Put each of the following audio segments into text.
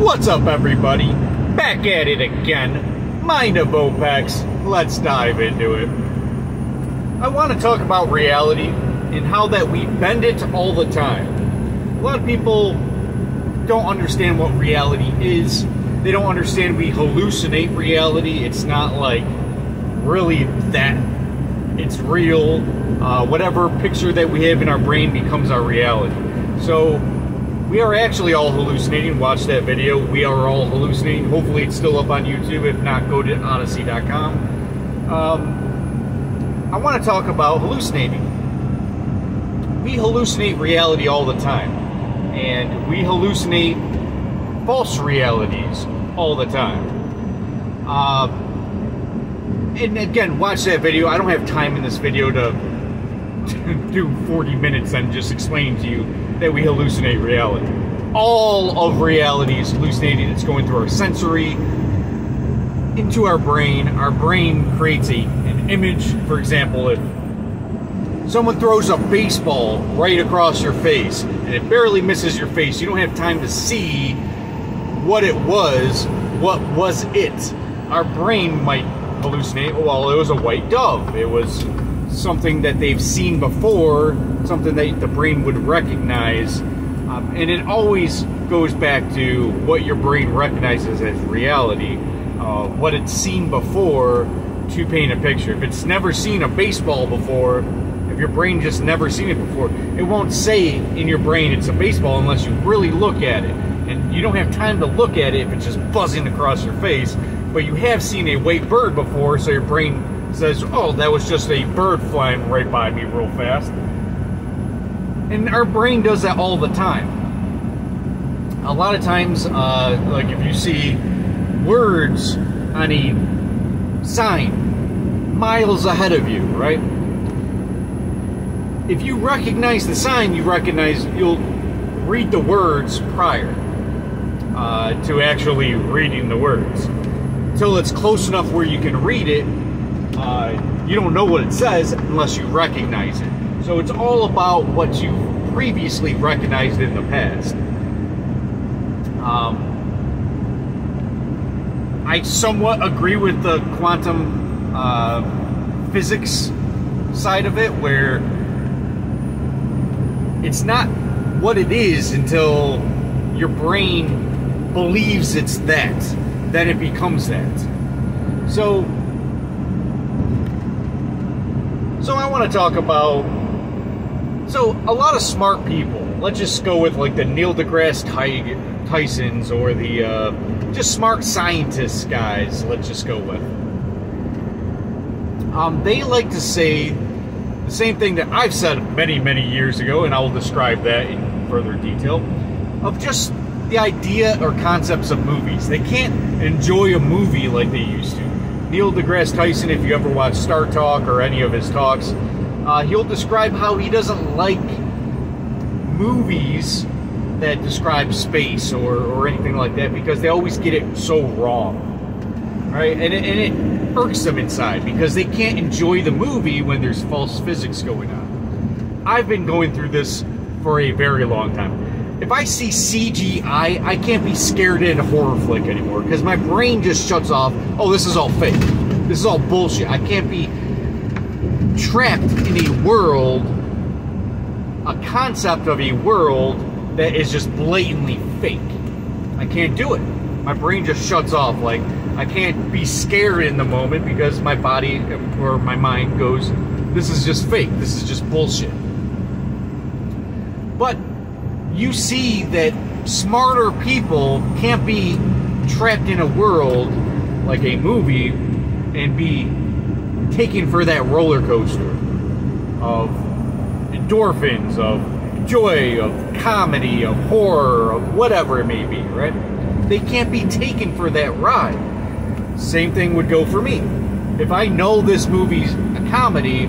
What's up, everybody? Back at it again. Mind of Opex. Let's dive into it. I want to talk about reality and how that we bend it all the time. A lot of people don't understand what reality is. They don't understand we hallucinate reality. It's not like really that. It's real. Whatever picture that we have in our brain becomes our reality. So we are actually all hallucinating. Watch that video. We are all hallucinating. Hopefully it's still up on YouTube. If not, go to odyssey.com. I want to talk about hallucinating. We hallucinate reality all the time. And we hallucinate false realities all the time. And again, watch that video. I don't have time in this video to do 40 minutes and just explain to you that we hallucinate reality. All of reality is hallucinating. It's going through our sensory into our brain. Our brain creates an image. For example, if someone throws a baseball right across your face and it barely misses your face, you don't have time to see what it was. What was it? Our brain might hallucinate. Well, it was a white dove. It was something that they've seen before, something that the brain would recognize, and it always goes back to what your brain recognizes as reality, what it's seen before to paint a picture. If it's never seen a baseball before, if your brain just never seen it before, it won't say in your brain it's a baseball unless you really look at it, and you don't have time to look at it if it's just buzzing across your face. But you have seen a white bird before, so your brain says, oh, that was just a bird flying right by me real fast. And our brain does that all the time. A lot of times, like if you see words on a sign miles ahead of you, right? If you recognize the sign, you'll read the words prior to actually reading the words. Until it's close enough where you can read it, you don't know what it says unless you recognize it. So it's all about what you previously recognized in the past. I somewhat agree with the quantum physics side of it, where it's not what it is until your brain believes it's that. Then it becomes that. So I want to talk about, so a lot of smart people, let's just go with like the Neil deGrasse Tysons or the just smart scientists guys, let's just go with. They like to say the same thing that I've said many, many years ago, and I will describe that in further detail, of just the idea or concepts of movies. They can't enjoy a movie like they used to. Neil deGrasse Tyson, if you ever watch Star Talk or any of his talks, he'll describe how he doesn't like movies that describe space or anything like that because they always get it so wrong, right? And it irks them inside because they can't enjoy the movie when there's false physics going on. I've been going through this for a very long time. If I see CGI, I can't be scared in a horror flick anymore because my brain just shuts off. Oh, this is all fake. This is all bullshit. I can't be trapped in a world, a concept of a world that is just blatantly fake. I can't do it. My brain just shuts off. Like, I can't be scared in the moment because my body or my mind goes, this is just fake. This is just bullshit. But you see that smarter people can't be trapped in a world like a movie and be taken for that roller coaster of endorphins, of joy, of comedy, of horror, of whatever it may be, right? They can't be taken for that ride. Same thing would go for me. If I know this movie's a comedy,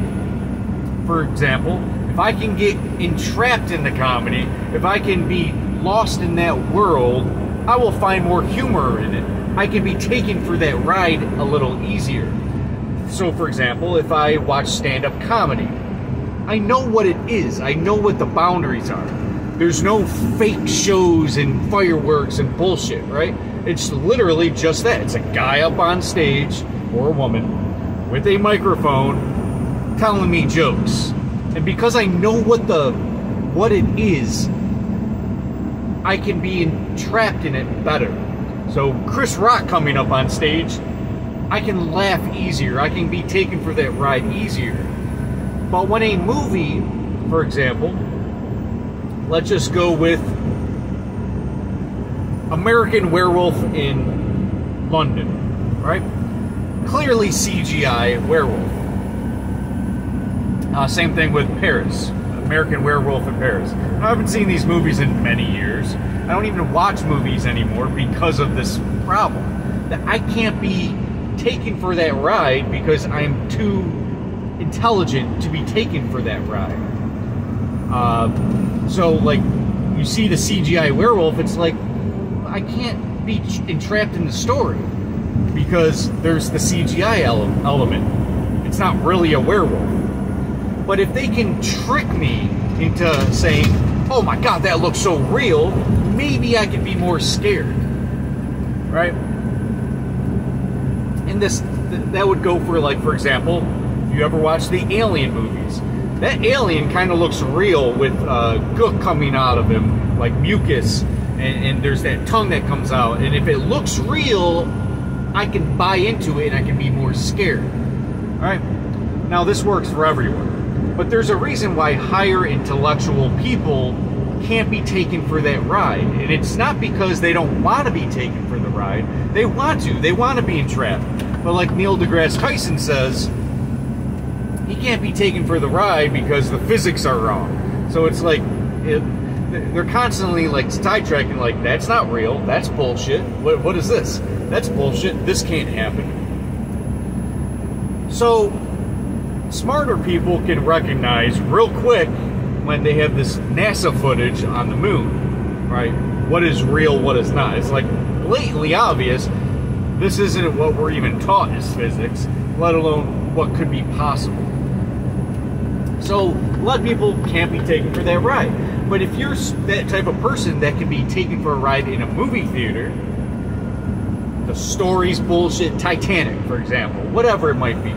for example, if I can get entrapped in the comedy, if I can be lost in that world, I will find more humor in it. I can be taken for that ride a little easier. So, for example, if I watch stand-up comedy, I know what it is. I know what the boundaries are. There's no fake shows and fireworks and bullshit, right? It's literally just that. It's a guy up on stage, or a woman, with a microphone telling me jokes. And because I know what it is, I can be trapped in it better. So Chris Rock coming up on stage, I can laugh easier. I can be taken for that ride easier. But when a movie, for example, let's just go with American Werewolf in London, right? Clearly CGI werewolf. Same thing with Paris, American Werewolf in Paris. Now, I haven't seen these movies in many years. I don't even watch movies anymore because of this problem. That I can't be taken for that ride because I'm too intelligent to be taken for that ride. So, like, you see the CGI werewolf, it's like, I can't be entrapped in the story because there's the CGI element. It's not really a werewolf. But if they can trick me into saying, oh my god, that looks so real, maybe I could be more scared. Right? And that would go for, like, for example, if you ever watch the Alien movies, that alien kind of looks real with gook coming out of him, like mucus, and there's that tongue that comes out. And if it looks real, I can buy into it and I can be more scared. All right? Now, this works for everyone. But there's a reason why higher intellectual people can't be taken for that ride. And it's not because they don't want to be taken for the ride. They want to. They want to be entrapped. But like Neil deGrasse Tyson says, he can't be taken for the ride because the physics are wrong. So it's like, they're constantly like sidetracking, like, that's not real, that's bullshit, what is this? That's bullshit, this can't happen. So, smarter people can recognize real quick when they have this NASA footage on the moon, right? What is real, what is not. It's like blatantly obvious, this isn't what we're even taught as physics, let alone what could be possible. So, a lot of people can't be taken for that ride. But if you're that type of person that can be taken for a ride in a movie theater, the story's bullshit, Titanic, for example, whatever it might be.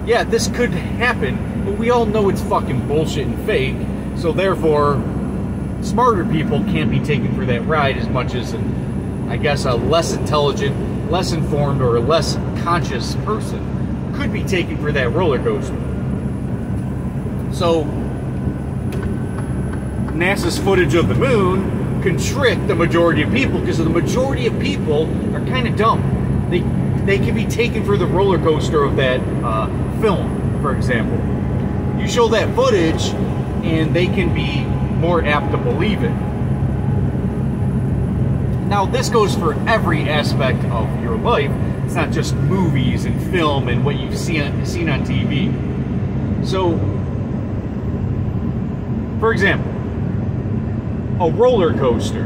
Yeah, this could happen, but we all know it's fucking bullshit and fake, so therefore, smarter people can't be taken for that ride as much as, I guess, a less intelligent, less informed, or a less conscious person could be taken for that roller coaster. So, NASA's footage of the moon can trick the majority of people because the majority of people are kind of dumb. They can be taken for the roller coaster of that film, for example. You show that footage and they can be more apt to believe it. Now, this goes for every aspect of your life. It's not just movies and film and what you've seen on TV. So, for example, a roller coaster,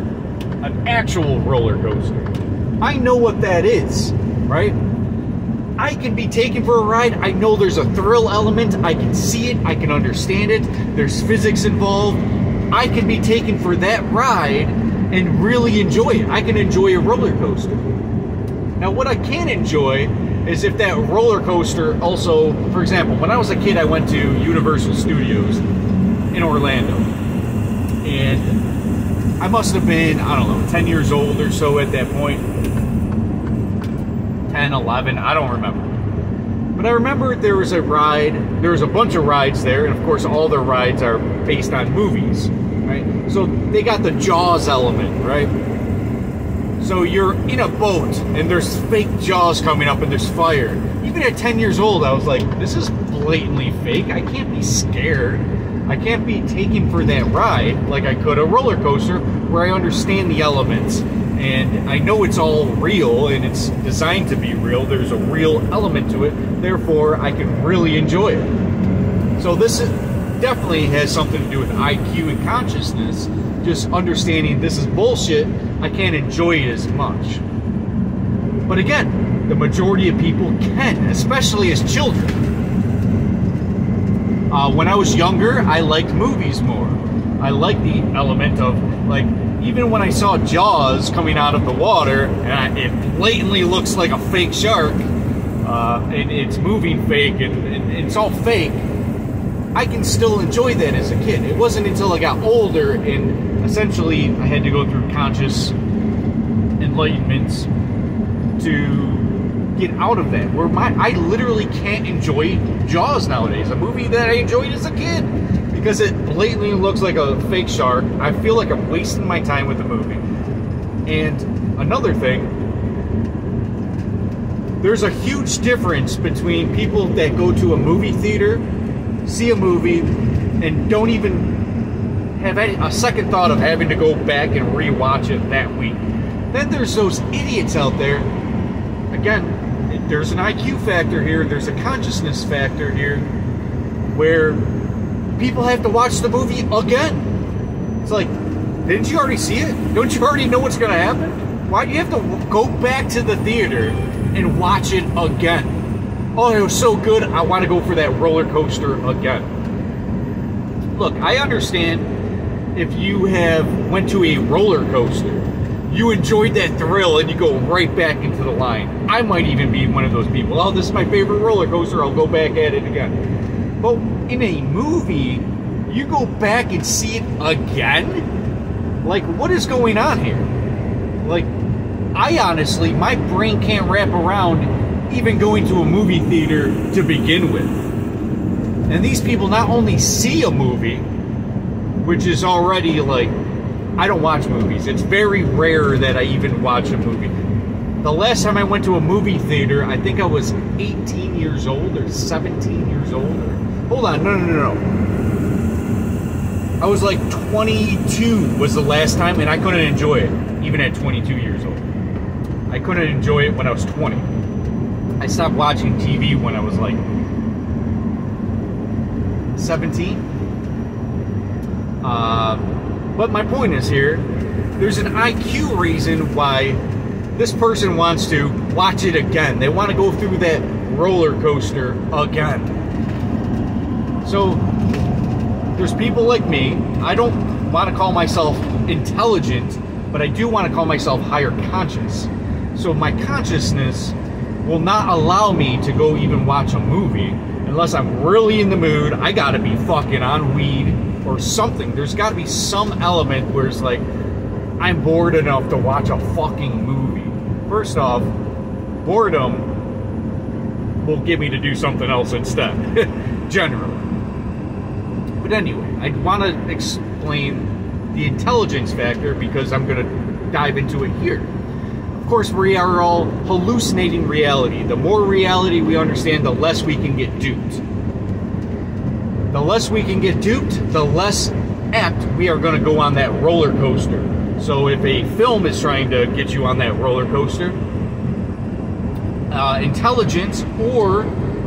an actual roller coaster. I know what that is, right? I can be taken for a ride. I know there's a thrill element. I can see it. I can understand it. There's physics involved. I can be taken for that ride and really enjoy it. I can enjoy a roller coaster. Now, what I can enjoy is if that roller coaster also, for example, when I was a kid, I went to Universal Studios in Orlando. And I must have been, I don't know, 10 years old or so at that point. 10, 11, I don't remember. But I remember there was a ride, there was a bunch of rides there, and of course all their rides are based on movies, right? So they got the Jaws element, right? So you're in a boat, and there's fake Jaws coming up, and there's fire. Even at 10 years old, I was like, this is blatantly fake. I can't be scared. I can't be taken for that ride like I could a roller coaster where I understand the elements and I know it's all real and it's designed to be real. There's a real element to it. Therefore, I can really enjoy it. So this definitely has something to do with IQ and consciousness. Just understanding this is bullshit, I can't enjoy it as much. But again, the majority of people can, especially as children. When I was younger, I liked movies more. I like the element of, like, even when I saw Jaws coming out of the water, and it blatantly looks like a fake shark, and it's moving fake, and it's all fake, I can still enjoy that as a kid. It wasn't until I got older and essentially I had to go through conscious enlightenments to get out of that, where I literally can't enjoy Jaws nowadays, a movie that I enjoyed as a kid, because it blatantly looks like a fake shark. I feel like I'm wasting my time with the movie. And another thing, there's a huge difference between people that go to a movie theater, see a movie, and don't even have a second thought of having to go back and rewatch it that week. Then there's those idiots out there. Again, there's an IQ factor here, there's a consciousness factor here, where people have to watch the movie again. It's like, didn't you already see it? Don't you already know what's going to happen? Why do you have to go back to the theater and watch it again? Oh, it was so good, I want to go for that roller coaster again. Look, I understand if you have went to a roller coaster, you enjoyed that thrill, and you go right back into the line. I might even be one of those people. Oh, this is my favorite roller coaster, I'll go back at it again. But in a movie, you go back and see it again? Like, what is going on here? Like, I honestly, my brain can't wrap around even going to a movie theater to begin with. And these people not only see a movie, which is already like, I don't watch movies. It's very rare that I even watch a movie. The last time I went to a movie theater, I think I was 18 years old or 17 years old. Hold on, no. I was like 22 was the last time, and I couldn't enjoy it, even at 22 years old. I couldn't enjoy it when I was 20. I stopped watching TV when I was like 17. But my point is here, there's an IQ reason why this person wants to watch it again. They want to go through that roller coaster again. So, there's people like me. I don't want to call myself intelligent, but I do want to call myself higher conscious. So my consciousness will not allow me to go even watch a movie unless I'm really in the mood. I gotta be fucking on weed or something. There's gotta be some element where it's like, I'm bored enough to watch a fucking movie. First off, boredom will get me to do something else instead, generally. But anyway, I want to explain the intelligence factor because I'm going to dive into it here. Of course, we are all hallucinating reality. The more reality we understand, the less we can get duped. The less we can get duped, the less apt we are going to go on that roller coaster. So if a film is trying to get you on that roller coaster, intelligence or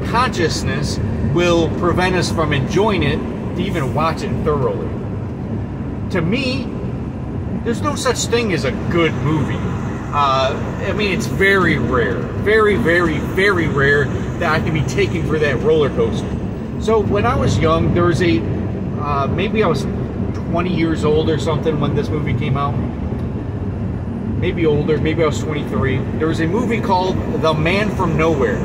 consciousness will prevent us from enjoying it to even watch it thoroughly. To me, there's no such thing as a good movie. I mean, it's very rare, very, very, very rare that I can be taken for that roller coaster. So when I was young, there was a, maybe I was 20 years old or something when this movie came out. Maybe older, maybe I was 23. There was a movie called The Man from Nowhere.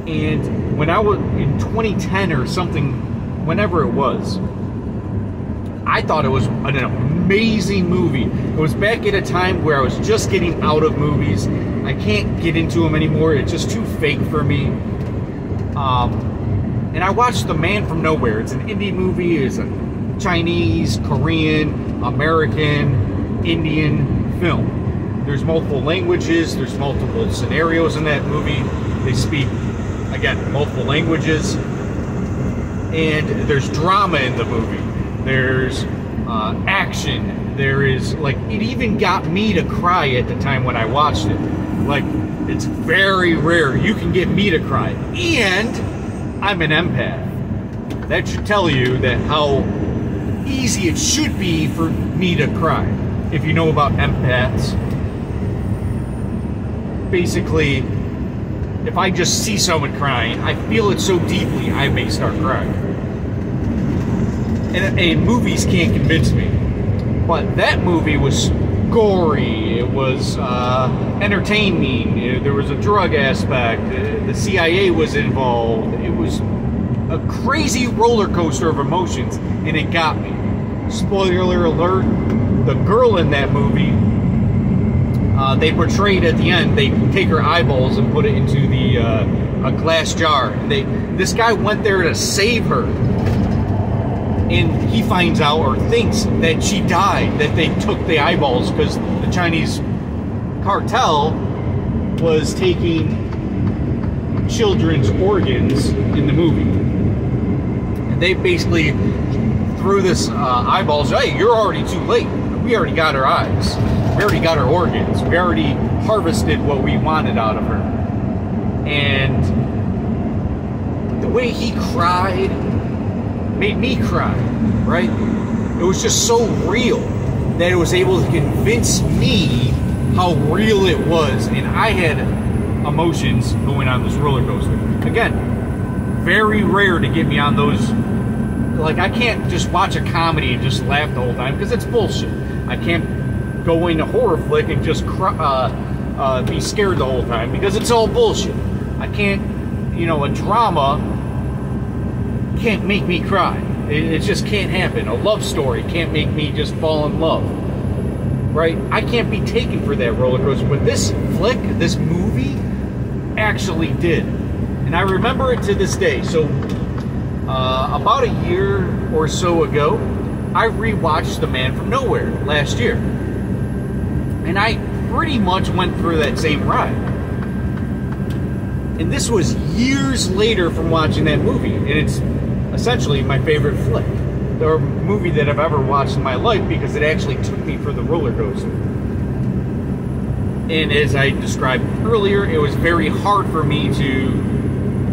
And when I was in 2010 or something, whenever it was, I thought it was an amazing movie. It was back at a time where I was just getting out of movies. I can't get into them anymore. It's just too fake for me. And I watched The Man from Nowhere. It's an indie movie. It's a Chinese, Korean, American, Indian film. There's multiple languages. There's multiple scenarios in that movie. They speak, again, multiple languages. And there's drama in the movie. There's action. There is, like, it even got me to cry at the time when I watched it. Like, it's very rare you can get me to cry. And I'm an empath. That should tell you that how easy it should be for me to cry. If you know about empaths, basically, if I just see someone crying, I feel it so deeply, I may start crying. and movies can't convince me. But that movie was gory. It was entertaining. There was a drug aspect. The CIA was involved. It was a crazy roller coaster of emotions, and it got me. Spoiler alert, the girl in that movie, they portrayed at the end, they take her eyeballs and put it into a glass jar. And this guy went there to save her. And he finds out or thinks that she died, that they took the eyeballs because the Chinese cartel was taking children's organs in the movie. And they basically threw this eyeballs, hey, you're already too late. We already got her eyes. We already got her organs. We already harvested what we wanted out of her. And the way he cried made me cry, right? It was just so real that it was able to convince me how real it was, and I had emotions going on this roller coaster. Again, very rare to get me on those. Like, I can't just watch a comedy and just laugh the whole time because it's bullshit. I can't go into a horror flick and just be scared the whole time because it's all bullshit. I can't, a drama can't make me cry. It just can't happen. A love story can't make me just fall in love, right? I can't be taken for that roller coaster, but this flick, this movie, actually did. And I remember it to this day. So about a year or so ago, I rewatched The Man from Nowhere last year, and I pretty much went through that same ride. And this was years later from watching that movie, and it's essentially my favorite flick, the movie that I've ever watched in my life, because it actually took me for the roller coaster. And as I described earlier, it was very hard for me to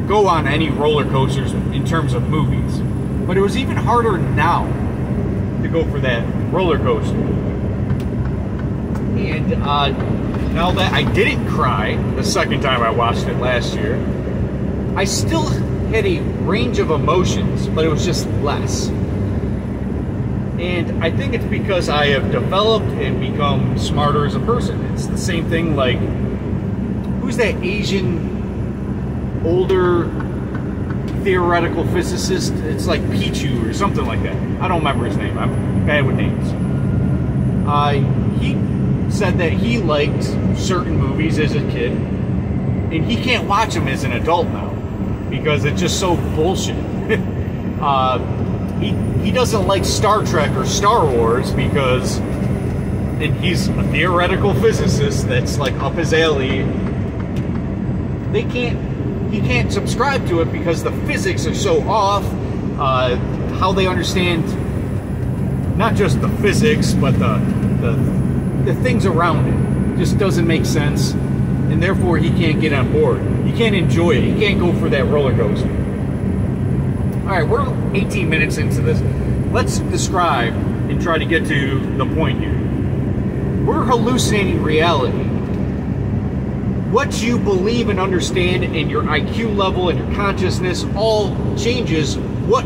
go on any roller coasters in terms of movies. But it was even harder now to go for that roller coaster. And now that I didn't cry the second time I watched it last year, I still had a range of emotions, but it was just less. And I think it's because I have developed and become smarter as a person. It's the same thing like, who's that Asian older theoretical physicist? It's like Pichu or something like that. I don't remember his name. I'm bad with names. He said that he liked certain movies as a kid, and he can't watch them as an adult now because it's just so bullshit. He doesn't like Star Trek or Star Wars because, and he's a theoretical physicist that's like up his alley. He can't subscribe to it because the physics are so off. How they understand not just the physics, but the things around it just doesn't make sense, and therefore he can't get on board. He can't enjoy it. He can't go for that roller coaster. All right, we're 18 minutes into this. Let's describe and try to get to the point here. We're hallucinating reality. What you believe and understand, and your IQ level and your consciousness all changes what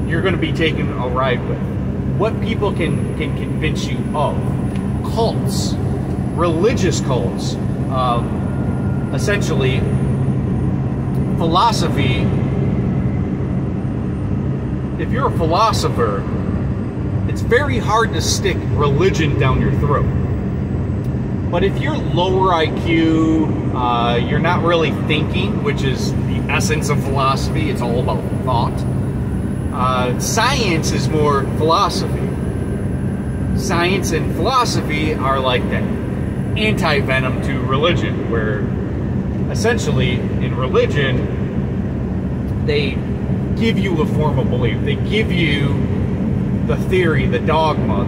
you're going to be taking a ride with. What people can convince you of. Cults, religious cults, essentially philosophy. If you're a philosopher, it's very hard to stick religion down your throat. But if you're lower IQ, you're not really thinking, which is the essence of philosophy. It's all about thought. Science is more philosophy. Science and philosophy are like that anti-venom to religion, where essentially in religion, they give you a form of belief. They give you the theory, the dogma,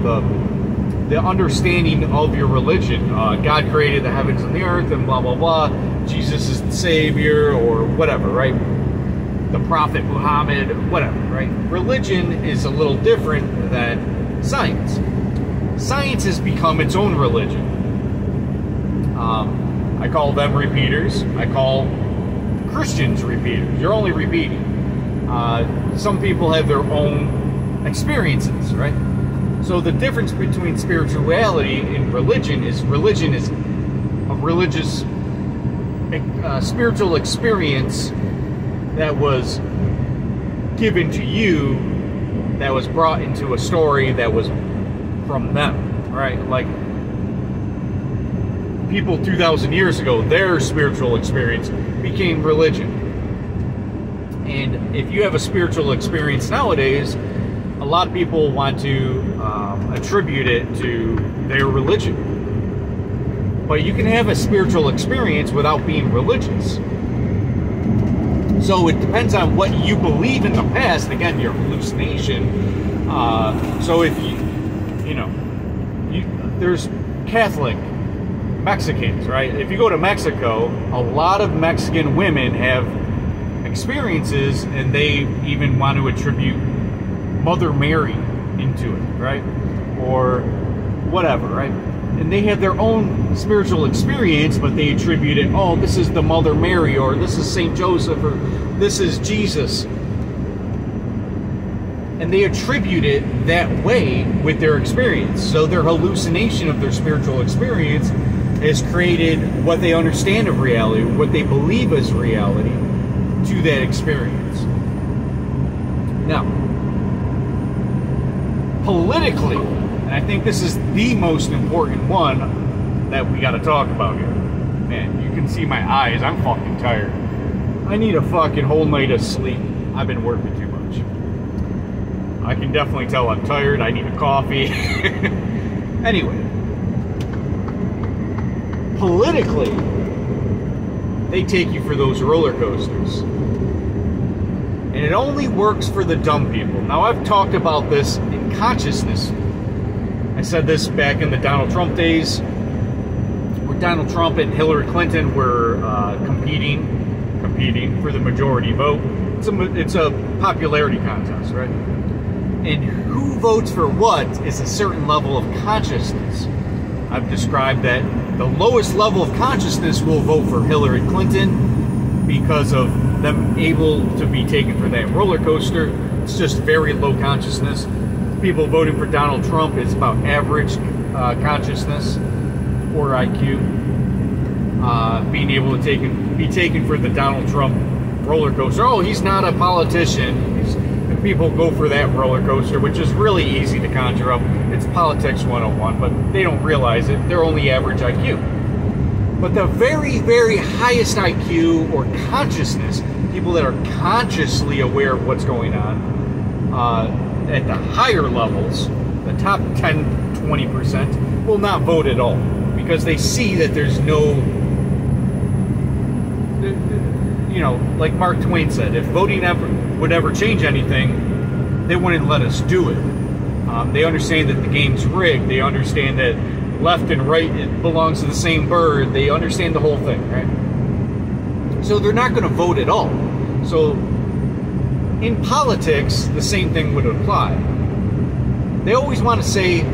the understanding of your religion. God created the heavens and the earth and blah, blah, blah. Jesus is the savior or whatever, right? The prophet Muhammad, whatever, right? Religion is a little different than science. Science has become its own religion. I call them repeaters. I call Christians repeaters. You're only repeating. Some people have their own experiences, right? So the difference between spirituality and religion is a religious spiritual experience that was given to you, that was brought into a story that was from them, right? Like people 2,000 years ago, their spiritual experience became religion. And if you have a spiritual experience nowadays, a lot of people want to attribute it to their religion. But you can have a spiritual experience without being religious. So it depends on what you believe in the past. Again, your hallucination. So if there's Catholic Mexicans, right? If you go to Mexico, a lot of Mexican women have experiences, and they even want to attribute Mother Mary into it, right? Or whatever, right? And they have their own spiritual experience, but they attribute it, oh, this is the Mother Mary, or this is Saint Joseph, or this is Jesus. And they attribute it that way with their experience. So their hallucination of their spiritual experience has created what they understand of reality, what they believe is reality, to that experience. Now, politically, and I think this is the most important one that we got to talk about here. Man, you can see my eyes. I'm fucking tired. I need a fucking whole night of sleep. I've been working too much. I can definitely tell I'm tired. I need a coffee. Anyway, politically, they take you for those roller coasters. And it only works for the dumb people. Now, I've talked about this in consciousness. I said this back in the Donald Trump days, where Donald Trump and Hillary Clinton were competing for the majority vote. It's a popularity contest, right? And who votes for what is a certain level of consciousness. I've described that the lowest level of consciousness will vote for Hillary Clinton because of them able to be taken for that roller coaster. It's just very low consciousness. People voting for Donald Trump is about average consciousness or IQ. Being able to be taken for the Donald Trump roller coaster. Oh, he's not a politician. And people go for that roller coaster, which is really easy to conjure up. It's politics 101, but they don't realize it. They're only average IQ. But the very, very highest IQ or consciousness, people that are consciously aware of what's going on, at the higher levels, the top 10, 20%, will not vote at all. Because they see that there's no, like Mark Twain said, if voting would ever change anything, they wouldn't let us do it. They understand that the game's rigged. They understand that left and right, it belongs to the same bird. They understand the whole thing, right? So they're not going to vote at all. So in politics, the same thing would apply. They always want to say,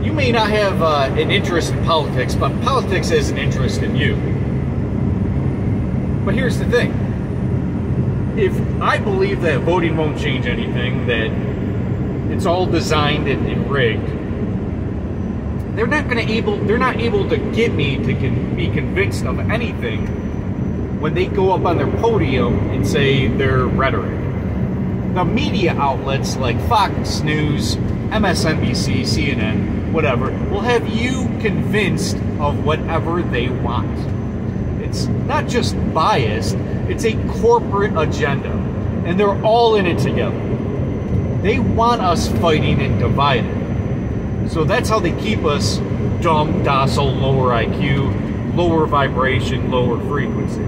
you may not have an interest in politics, but politics has an interest in you. But here's the thing. If I believe that voting won't change anything, that it's all designed and rigged, they're not able to get me to be convinced of anything when they go up on their podium and say their rhetoric. The media outlets like Fox News, MSNBC, CNN, whatever, will have you convinced of whatever they want. It's not just biased, it's a corporate agenda. And they're all in it together. They want us fighting and divided. So that's how they keep us dumb, docile, lower IQ, lower vibration, lower frequency.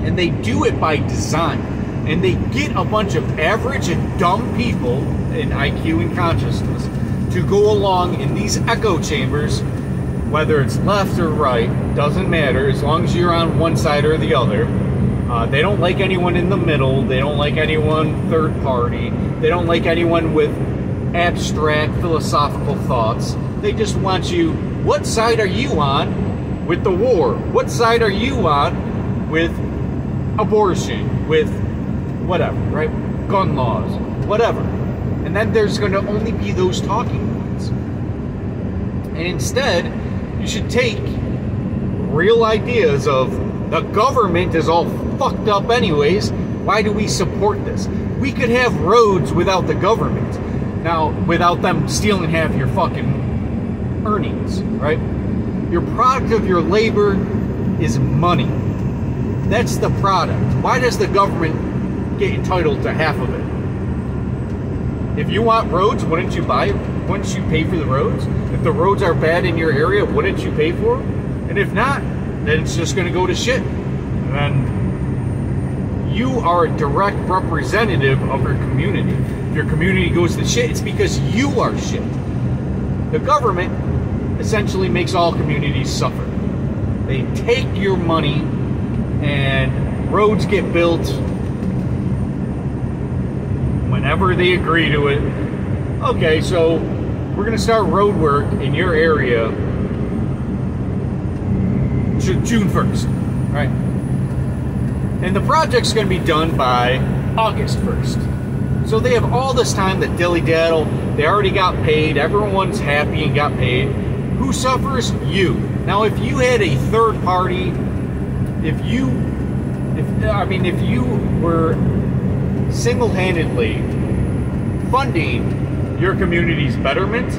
And they do it by design. And they get a bunch of average and dumb people in IQ and consciousness to go along in these echo chambers, whether it's left or right, doesn't matter, as long as you're on one side or the other. They don't like anyone in the middle. They don't like anyone third party. They don't like anyone with abstract philosophical thoughts. They just want you, what side are you on with the war? What side are you on with abortion, with whatever, right? Gun laws, whatever. And then there's going to only be those talking points. And instead, you should take real ideas of the government is all fucked up anyways. Why do we support this? We could have roads without the government. Now, without them stealing half your fucking earnings, right? Your product of your labor is money. That's the product. Why does the government get entitled to half of it? If you want roads, wouldn't you buy it? Wouldn't you pay for the roads? If the roads are bad in your area, wouldn't you pay for them? And if not, then it's just going to go to shit. And then you are a direct representative of your community. If your community goes to shit, it's because you are shit. The government essentially makes all communities suffer. They take your money and roads get built whenever they agree to it. Okay, so we're going to start road work in your area June 1st, right? And the project's going to be done by August 1st. So they have all this time to dilly-daddle. They already got paid. Everyone's happy and got paid. Who suffers? You. Now, if you had a third party, if you were single-handedly funding your community's betterment,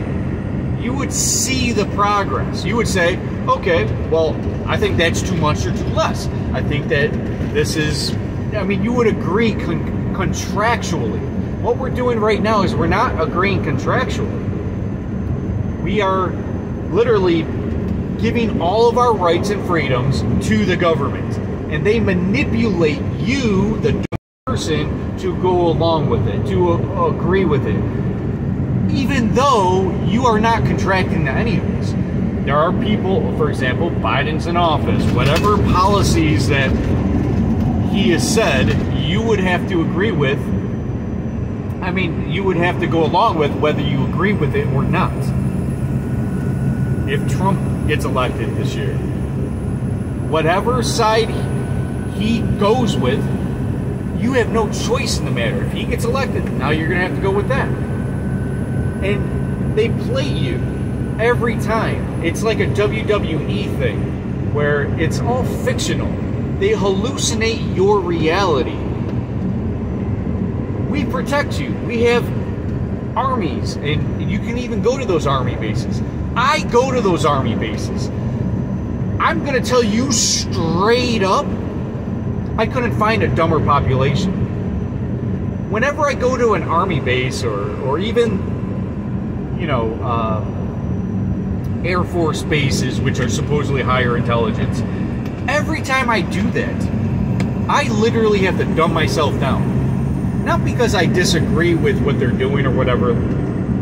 you would see the progress. You would say, okay, well, I think that's too much or too less. I think that this is, you would agree contractually. What we're doing right now is we're not agreeing contractually. We are literally giving all of our rights and freedoms to the government. And they manipulate you, the person, to go along with it, to agree with it. Even though you are not contracting to any of this. There are people, for example, Biden's in office, whatever policies that he has said, you would have to agree with. You would have to go along with whether you agree with it or not. If Trump gets elected this year, whatever side he goes with, you have no choice in the matter. If he gets elected, now you're going to have to go with that. And they play you every time. It's like a WWE thing where it's all fictional. They hallucinate your reality. We protect you. We have armies, and you can even go to those army bases. I go to those army bases. I'm going to tell you straight up, I couldn't find a dumber population. Whenever I go to an army base or even, Air Force bases, which are supposedly higher intelligence, every time I do that, I literally have to dumb myself down. Not because I disagree with what they're doing or whatever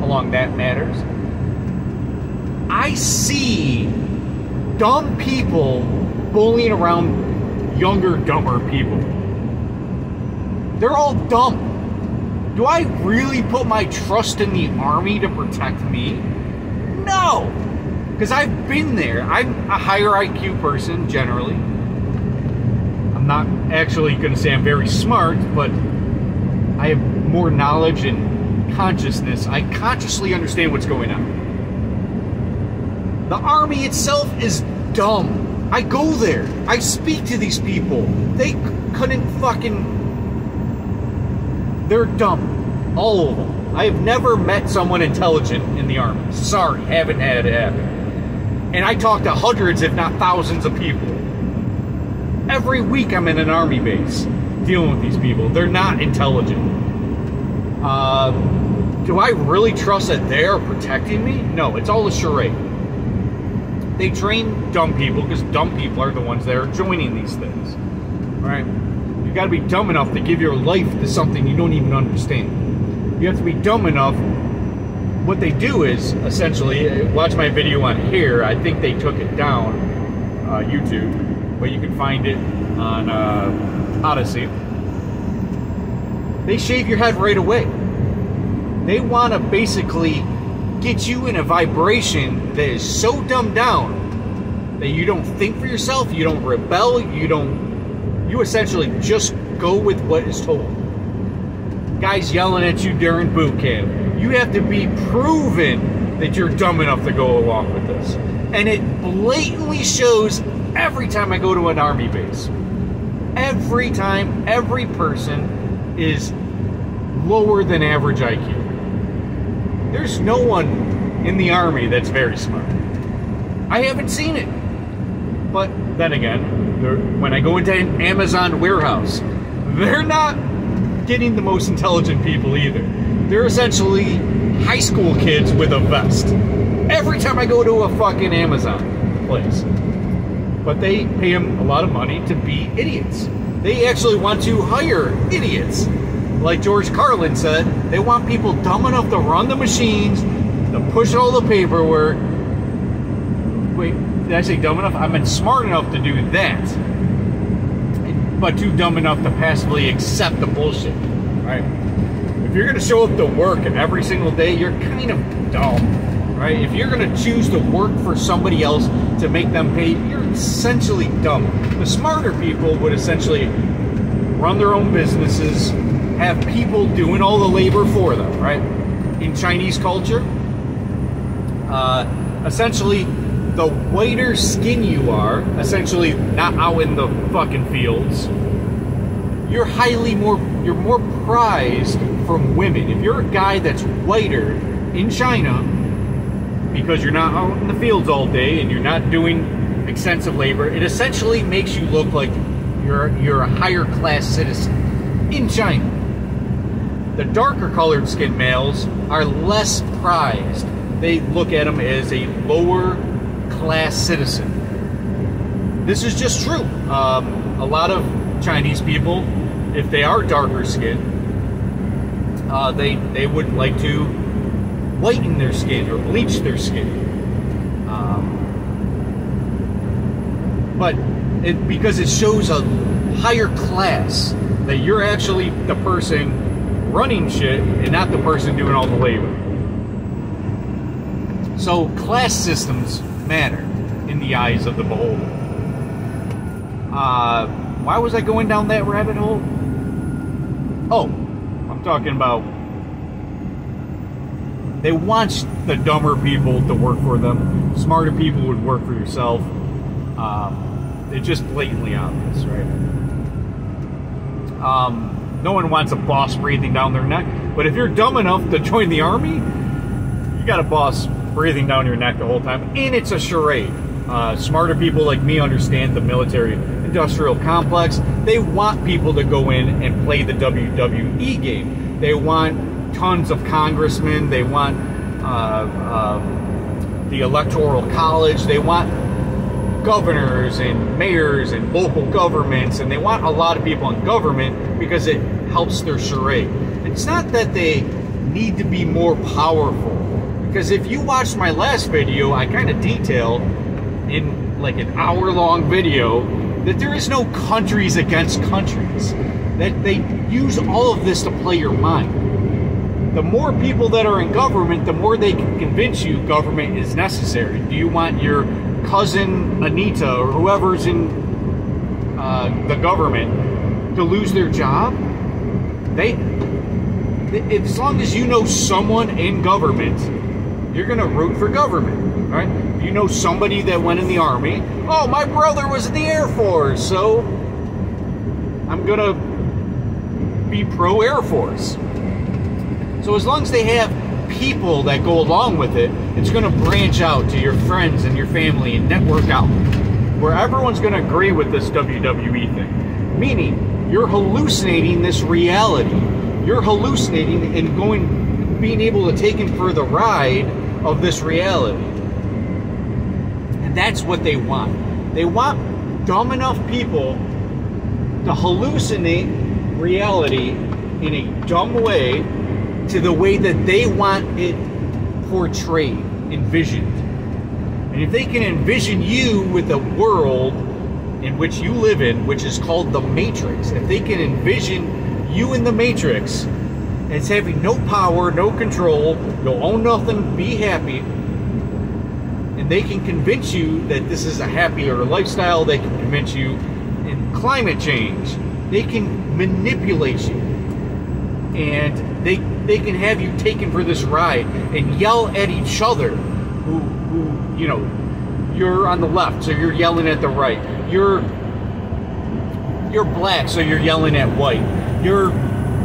along that matters. I see dumb people bullying around younger, dumber people. They're all dumb. Do I really put my trust in the army to protect me? No! Because I've been there. I'm a higher IQ person, generally. I'm not actually going to say I'm very smart, but I have more knowledge and consciousness. I consciously understand what's going on. The army itself is dumb. I go there. I speak to these people. They couldn't fucking... They're dumb. All of them. I have never met someone intelligent in the army. Sorry, haven't had it happen. And I talk to hundreds, if not thousands of people. Every week I'm in an army base dealing with these people. They're not intelligent. Do I really trust that they're protecting me? No, it's all a charade. They train dumb people because dumb people are the ones that are joining these things. Right? You got to be dumb enough to give your life to something you don't even understand. You have to be dumb enough. What they do is, essentially, watch my video on here. I think they took it down, YouTube, but you can find it on Odyssey. They shave your head right away. They want to basically get you in a vibration that is so dumbed down that you don't think for yourself, you don't rebel, you essentially just go with what is told. Guys yelling at you during boot camp. You have to be proven that you're dumb enough to go along with this. And it blatantly shows every time I go to an army base. Every time, every person is lower than average IQ. There's no one in the army that's very smart. I haven't seen it. But then again, when I go into an Amazon warehouse, they're not getting the most intelligent people either. They're essentially high school kids with a vest. Every time I go to a fucking Amazon place. But they pay them a lot of money to be idiots. They actually want to hire idiots. Like George Carlin said, they want people dumb enough to run the machines, to push all the paperwork. Wait, did I say dumb enough? I meant smart enough to do that. But too dumb enough to passively accept the bullshit, right? If you're going to show up to work every single day, you're kind of dumb, right? If you're going to choose to work for somebody else to make them pay, you're essentially dumb. The smarter people would essentially run their own businesses, have people doing all the labor for them, right? In Chinese culture, essentially, the whiter skin you are, essentially not out in the fucking fields, you're more prized from women. If you're a guy that's whiter in China, because you're not out in the fields all day and you're not doing extensive labor, it essentially makes you look like you're a higher class citizen in China. The darker colored skin males are less prized. They look at them as a lower class citizen. This is just true. A lot of Chinese people, if they are darker skinned, they would like to whiten their skin or bleach their skin. But because it shows a higher class, that you're actually the person running shit and not the person doing all the labor. So class systems matter in the eyes of the beholder. Why was I going down that rabbit hole? Oh, I'm talking about they want the dumber people to work for them. Smarter people would work for yourself. It's just blatantly obvious, right? No one wants a boss breathing down their neck. But if you're dumb enough to join the army, you got a boss breathing down your neck the whole time. And it's a charade. Smarter people like me understand the military-industrial complex. They want people to go in and play the WWE game. They want tons of congressmen. They want the electoral college. They want governors and mayors and local governments, and they want a lot of people in government because it helps their charade. It's not that they need to be more powerful, because if you watched my last video, I kind of detailed in like an hour-long video that there is no countries against countries, that they use all of this to play your mind. The more people that are in government, the more they can convince you government is necessary. Do you want your cousin Anita or whoever's in the government to lose their job? As long as you know someone in government, you're going to root for government, right? If you know somebody that went in the army, oh, my brother was in the Air Force, so I'm going to be pro-Air Force. So as long as they have people that go along with it, it's going to branch out to your friends and your family and network out, where everyone's going to agree with this WWE thing. Meaning, you're hallucinating this reality. You're hallucinating and being able to take in for the ride of this reality. And that's what they want. They want dumb enough people to hallucinate reality in a dumb way, to the way that they want it portrayed, envisioned. And if they can envision you with a world in which you live in, which is called the Matrix, if they can envision you in the Matrix as having no power, no control, you'll own nothing, be happy, and they can convince you that this is a happier lifestyle, they can convince you in climate change, they can manipulate you. and they can have you taken for this ride and yell at each other who you know, you're on the left, so you're yelling at the right. You're black, so you're yelling at white. You're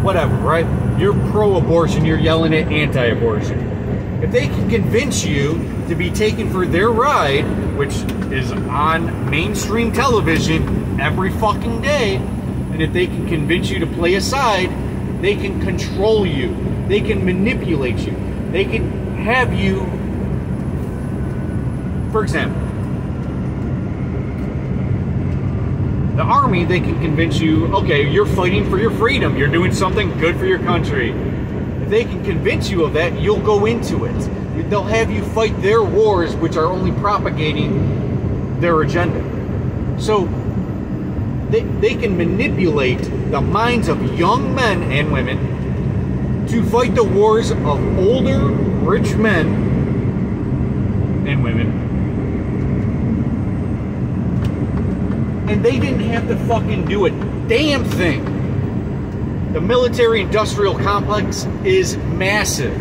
whatever, right? You're pro-abortion, you're yelling at anti-abortion. If they can convince you to be taken for their ride, which is on mainstream television every fucking day, and if they can convince you to play a side, they can control you. They can manipulate you. They can have you, for example, the army, they can convince you, okay, you're fighting for your freedom. You're doing something good for your country. If they can convince you of that, you'll go into it. They'll have you fight their wars, which are only propagating their agenda. So they can manipulate the minds of young men and women to fight the wars of older, rich men and women. And they didn't have to fucking do a damn thing. The military-industrial complex is massive.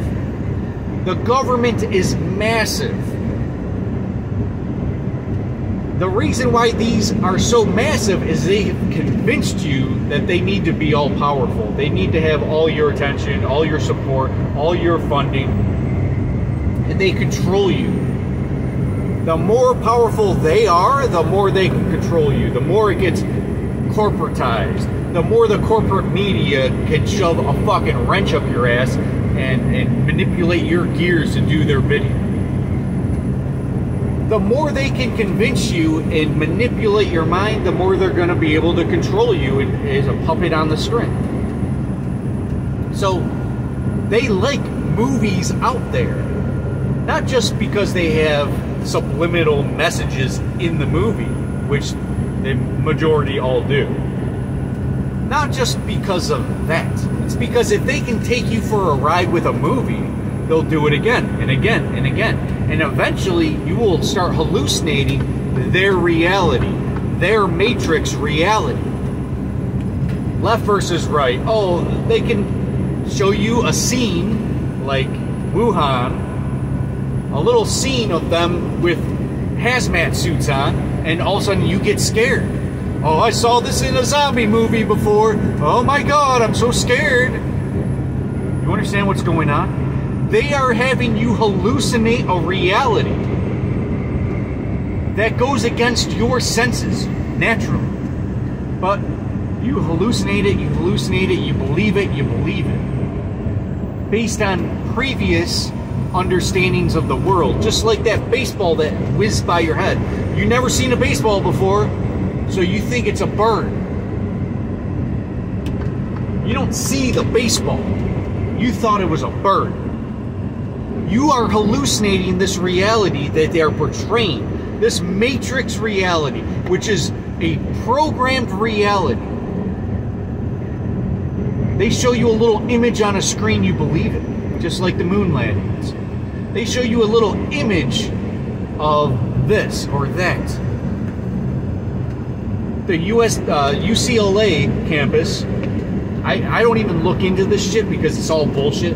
The government is massive. The reason why these are so massive is they have convinced you that they need to be all-powerful. They need to have all your attention, all your support, all your funding, and they control you. The more powerful they are, the more they can control you. The more it gets corporatized. The more the corporate media can shove a fucking wrench up your ass and manipulate your gears to do their bidding. The more they can convince you and manipulate your mind, the more they're going to be able to control you as a puppet on the string. So they like movies out there. Not just because they have subliminal messages in the movie, which the majority all do. Not just because of that. It's because if they can take you for a ride with a movie, they'll do it again and again and again. And eventually you will start hallucinating their reality, their matrix reality. Left versus right. Oh, they can show you a scene like Wuhan, a little scene of them with hazmat suits on, and all of a sudden you get scared. Oh, I saw this in a zombie movie before. Oh my God, I'm so scared. You understand what's going on? They are having you hallucinate a reality that goes against your senses, naturally. But you hallucinate it, you believe it, you believe it. Based on previous understandings of the world. Just like that baseball that whizzed by your head. You've never seen a baseball before, so you think it's a bird. You don't see the baseball. You thought it was a bird. You are hallucinating this reality that they are portraying. This matrix reality, which is a programmed reality. They show you a little image on a screen, you believe it. Just like the moon landings. They show you a little image of this or that. The UCLA campus, I don't even look into this shit because it's all bullshit.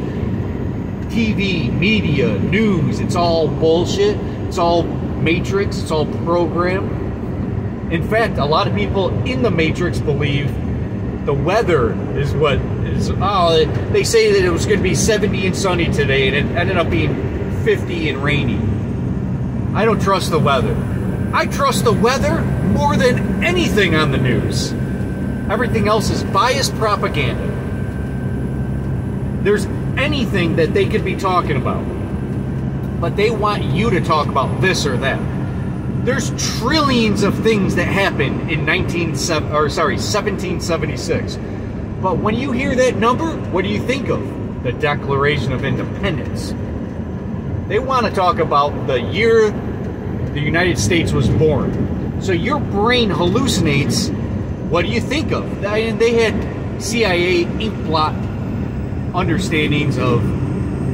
TV, media, news, it's all bullshit. It's all matrix, it's all programmed. In fact, a lot of people in the matrix believe the weather is what is, they say that it was going to be 70 and sunny today and it ended up being 50 and rainy. I don't trust the weather. I trust the weather more than anything on the news. Everything else is biased propaganda. There's anything that they could be talking about, but they want you to talk about this or that. There's trillions of things that happened in 1776. But when you hear that number, what do you think of? The Declaration of Independence. They want to talk about the year the United States was born. So your brain hallucinates, what do you think of? They had CIA ink blot understandings of,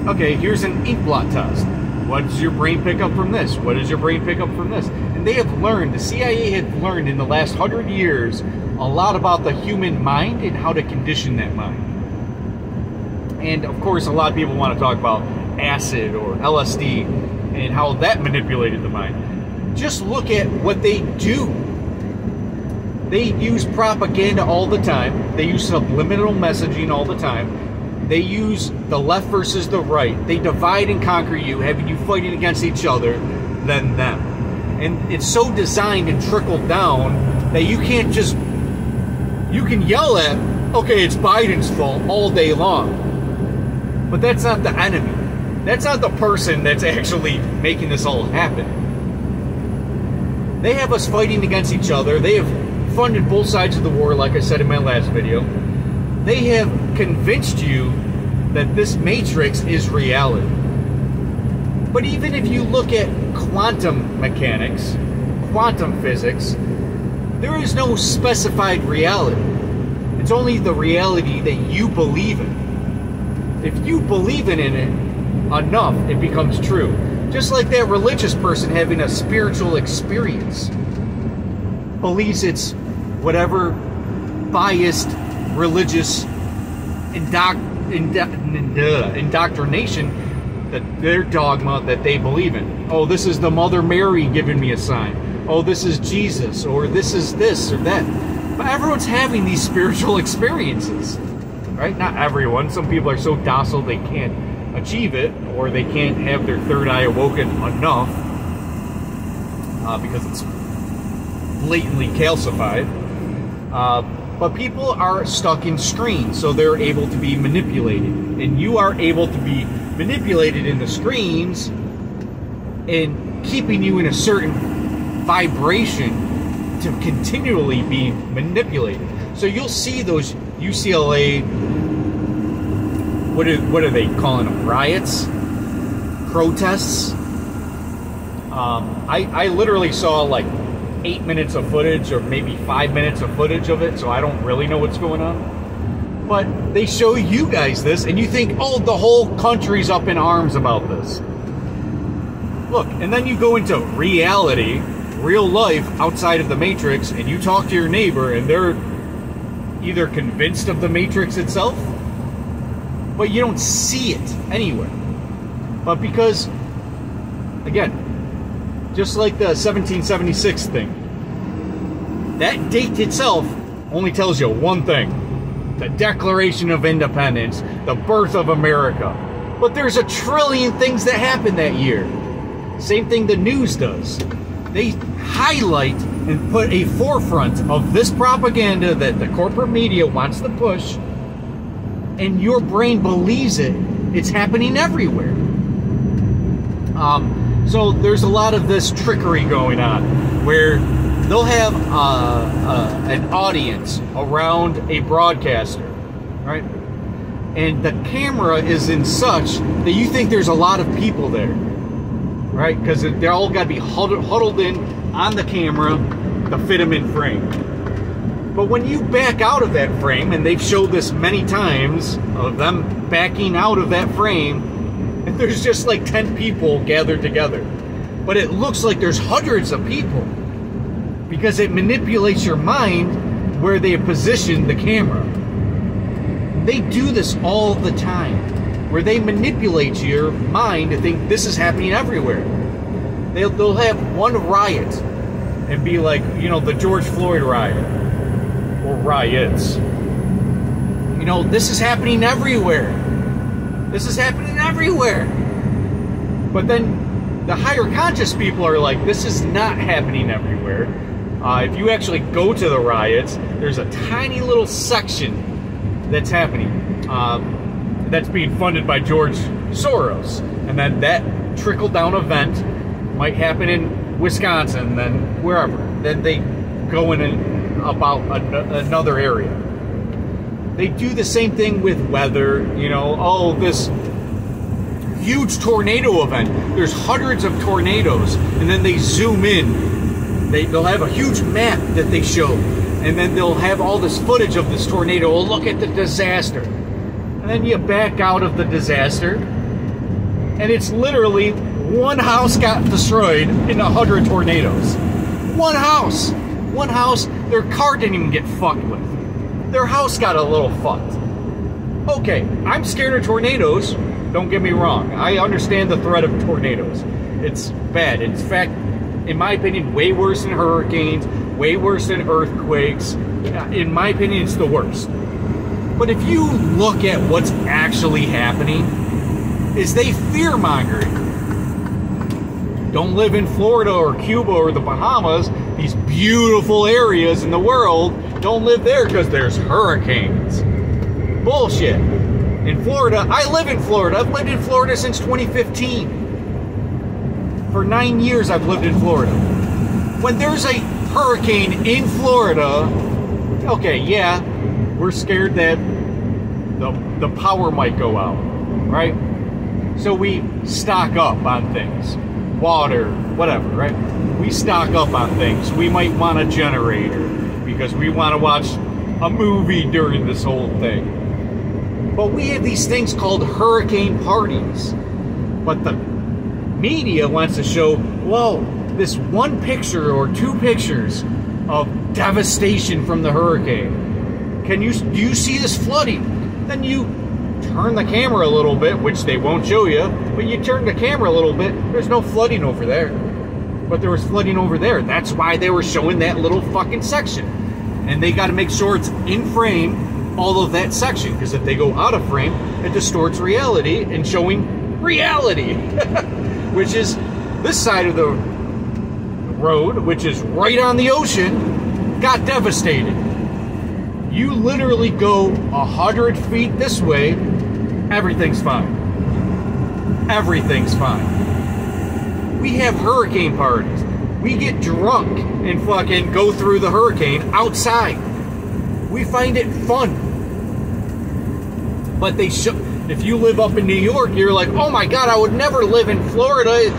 okay, here's an ink blot test. What does your brain pick up from this? What does your brain pick up from this? And they have learned, the CIA had learned in the last 100 years a lot about the human mind and how to condition that mind. And of course, a lot of people want to talk about acid or LSD and how that manipulated the mind. Just look at what they do. They use propaganda all the time. They use subliminal messaging all the time. They use the left versus the right. They divide and conquer you, having you fighting against each other than them. And it's so designed and trickled down that you can't just... You can yell at, okay, it's Biden's fault all day long. But that's not the enemy. That's not the person that's actually making this all happen. They have us fighting against each other. They have funded both sides of the war, like I said in my last video. They have convinced you that this matrix is reality. But even if you look at quantum mechanics, quantum physics, there is no specified reality. It's only the reality that you believe in. If you believe in it enough, it becomes true. Just like that religious person having a spiritual experience believes it's whatever biased religious indoctrination, that their dogma that they believe in. Oh, this is the Mother Mary giving me a sign. Oh, this is Jesus, or this is this or that. But everyone's having these spiritual experiences, right? Not everyone. Some people are so docile they can't achieve it, or they can't have their third eye awoken enough because it's blatantly calcified. But people are stuck in screens, so they're able to be manipulated. And you are able to be manipulated in the screens and keeping you in a certain vibration to continually be manipulated. So you'll see those UCLA, what are they calling them? Riots? Protests? I literally saw like 8 minutes of footage, or maybe 5 minutes of footage of it, so I don't really know what's going on. But they show you guys this, and you think, oh, the whole country's up in arms about this. Look, and then you go into reality, real life outside of the Matrix, and you talk to your neighbor, and they're either convinced of the Matrix itself, but you don't see it anywhere. But because, again, just like the 1776 thing, that date itself only tells you one thing: the Declaration of Independence, the birth of America. But there's a trillion things that happened that year. Same thing the news does. They highlight and put a forefront of this propaganda that the corporate media wants to push, and your brain believes it. It's happening everywhere. So there's a lot of this trickery going on, where they'll have an audience around a broadcaster, right? And the camera is in such that you think there's a lot of people there, right? Because they're all got to be huddled in on the camera to fit them in frame. But when you back out of that frame, and they've showed this many times of them backing out of that frame, and there's just like 10 people gathered together. But it looks like there's hundreds of people, because it manipulates your mind where they position the camera. They do this all the time, where they manipulate your mind to think this is happening everywhere. They'll have one riot and be like, you know, the George Floyd riot, or riots. You know, this is happening everywhere. This is happening everywhere. But then the higher conscious people are like, this is not happening everywhere. If you actually go to the riots, there's a tiny little section that's happening. That's being funded by George Soros. And then that trickle-down event might happen in Wisconsin, then wherever. Then they go in about another area. They do the same thing with weather. You know, oh, this huge tornado event. There's hundreds of tornadoes, and then they zoom in. They'll have a huge map that they show, and then they'll have all this footage of this tornado. Oh, look at the disaster. And then you back out of the disaster, and it's literally one house got destroyed in 100 tornadoes. One house. One house, their car didn't even get fucked with. Their house got a little fucked. Okay, I'm scared of tornadoes. Don't get me wrong. I understand the threat of tornadoes. It's bad. It's, in fact, in my opinion, way worse than hurricanes, way worse than earthquakes. In my opinion, it's the worst. But if you look at what's actually happening, is they fear-mongering. Don't live in Florida or Cuba or the Bahamas, these beautiful areas in the world. Don't live there because there's hurricanes. Bullshit. In Florida, I live in Florida. I've lived in Florida since 2015. For 9 years, I've lived in Florida. When there's a hurricane in Florida, okay, yeah, we're scared that the power might go out, right? So we stock up on things. Water, whatever, right? We stock up on things. We might want a generator because we want to watch a movie during this whole thing. But we have these things called hurricane parties. But the media wants to show, whoa, this one picture or two pictures of devastation from the hurricane. Do you see this flooding? Then you turn the camera a little bit, which they won't show you, but you turn the camera a little bit, there's no flooding over there. But there was flooding over there. That's why they were showing that little fucking section. And they got to make sure it's in frame, all of that section, because if they go out of frame, it distorts reality and showing reality, which is this side of the road, which is right on the ocean, got devastated. You literally go 100 feet this way, everything's fine. Everything's fine. We have hurricane parties. We get drunk and fucking go through the hurricane outside. We find it fun. But they should. If you live up in New York, you're like, oh my God, I would never live in Florida.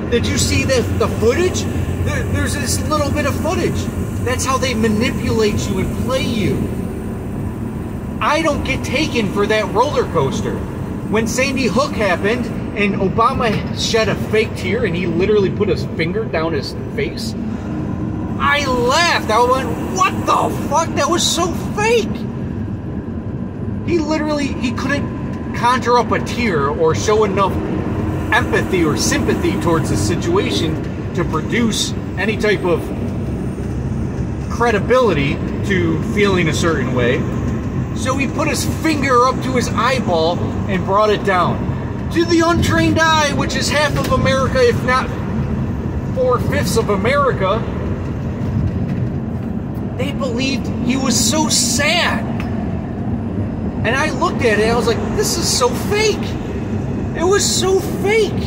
Did you see the footage? There's this little bit of footage. That's how they manipulate you and play you. I don't get taken for that roller coaster. When Sandy Hook happened and Obama shed a fake tear and he literally put his finger down his face, I laughed. I went, what the fuck? That was so fake. He couldn't conjure up a tear or show enough empathy or sympathy towards the situation to produce any type of credibility to feeling a certain way. So he put his finger up to his eyeball and brought it down. To the untrained eye, which is half of America, if not 4/5 of America, they believed he was so sad. And I looked at it and I was like, this is so fake. It was so fake.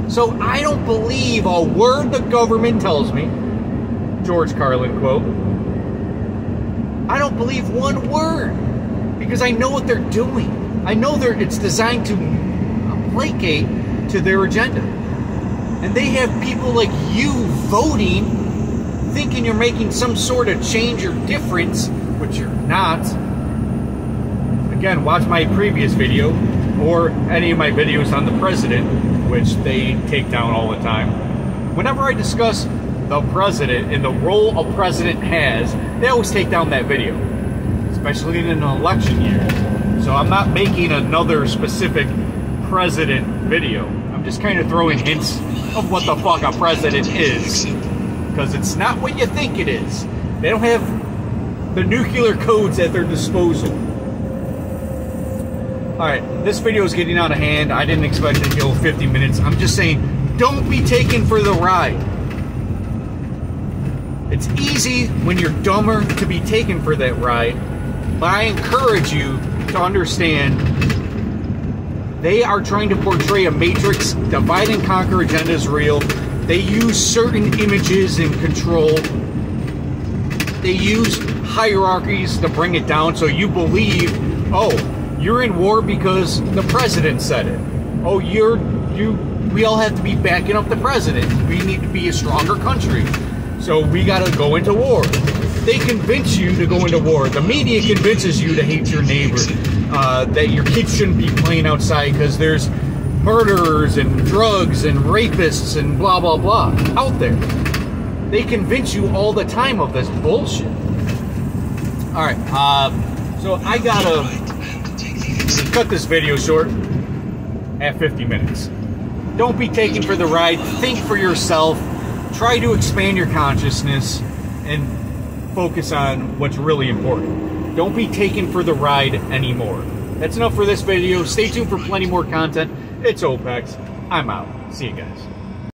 So I don't believe a word the government tells me. George Carlin quote. I don't believe one word because I know what they're doing. I know it's designed to placate to their agenda. And they have people like you voting, thinking you're making some sort of change or difference, which you're not. Again, watch my previous video or any of my videos on the president, which they take down all the time. Whenever I discuss the president and the role a president has, they always take down that video, especially in an election year. So I'm not making another specific president video. I'm just kind of throwing hints of what the fuck a president is, because it's not what you think it is. They don't have the nuclear codes at their disposal. Alright, this video is getting out of hand. I didn't expect it to go 50 minutes. I'm just saying, don't be taken for the ride. It's easy when you're dumber to be taken for that ride, but I encourage you to understand they are trying to portray a matrix. Divide and conquer agenda is real. They use certain images and control. They use hierarchies to bring it down so you believe, oh, you're in war because the president said it. Oh, we all have to be backing up the president. We need to be a stronger country. So we got to go into war. They convince you to go into war. The media convinces you to hate your neighbor, that your kids shouldn't be playing outside because there's murderers and drugs and rapists and blah, blah, blah out there. They convince you all the time of this bullshit. All right, so I got a cut this video short at 50 minutes. Don't be taken for the ride. Think for yourself. Try to expand your consciousness and focus on what's really important. Don't be taken for the ride anymore. That's enough for this video. Stay tuned for plenty more content. It's OPEX. I'm out. See you guys.